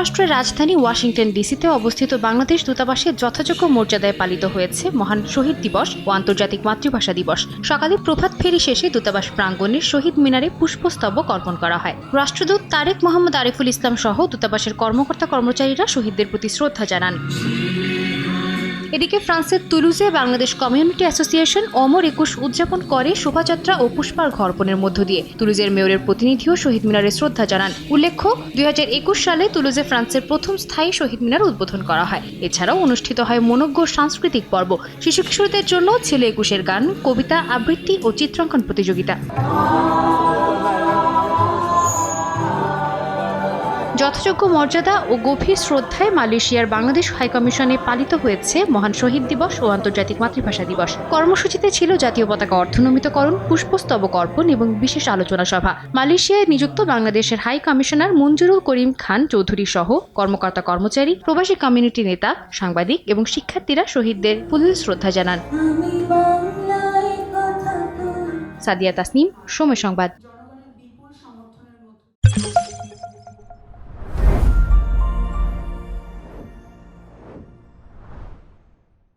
যুক্তরাষ্ট্রের রাজধানী ওয়াশিংটন ডিসিতে অবস্থিত বাংলাদেশ দূতাবাসে যথাযোগ্য মর্যাদায় পালিত হয়েছে মহান শহীদ দিবস ও আন্তর্জাতিক মাতৃভাষা দিবস। সকালে প্রভাত ফেরি শেষে দূতাবাস প্রাঙ্গণের শহীদ মিনারে পুষ্পস্তবক অর্পণ করা হয়। রাষ্ট্রদূত তারেক মোহাম্মদ আরিফুল ইসলাম সহ দূতাবাসের কর্মকর্তা কর্মচারীরা শহীদদের প্রতি শ্রদ্ধা জানান। এদিকে ফ্রান্সের তুলুজে বাংলাদেশ কমিউনিটি অ্যাসোসিয়েশন অমর ২১ উদযাপন করে শোভাযাত্রা ও পুষ্পার্ঘ্য অর্পণের মধ্য দিয়ে। তুলুজের মেয়রের প্রতিনিধিও শহীদ মিনারে শ্রদ্ধা জানান। উল্লেখ্য, ২০২১ সালে তুলুজে ফ্রান্সের প্রথম স্থায়ী শহীদ মিনার উদ্বোধন করা হয়। এছাড়াও অনুষ্ঠিত হয় মনোজ্ঞ সাংস্কৃতিক পর্ব, শিশু কিশোরদের জন্য ছেলে ২১-এর গান, কবিতা আবৃত্তি ও চিত্রাঙ্কন প্রতিযোগিতা। যথাযোগ্য মর্যাদা ও গভীর শ্রদ্ধায় মালয়েশিয়ার বাংলাদেশ হাইকমিশনে পালিত হয়েছে মহান শহীদ দিবস ও আন্তর্জাতিক মাতৃভাষা দিবস। কর্মসূচিতে ছিল জাতীয় পতাকা অর্ধনমিতকরণ, পুষ্পস্তবক অর্পণ এবং বিশেষ আলোচনা সভা। মালয়েশিয়ায় নিযুক্ত বাংলাদেশের হাই কমিশনার মঞ্জুরুল করিম খান চৌধুরী সহ কর্মকর্তা কর্মচারী, প্রবাসী কমিউনিটি নেতা, সাংবাদিক এবং শিক্ষার্থীরা শহীদদের ফুল শ্রদ্ধা জানান। সাদিয়া তাসনিম, সময় সংবাদ।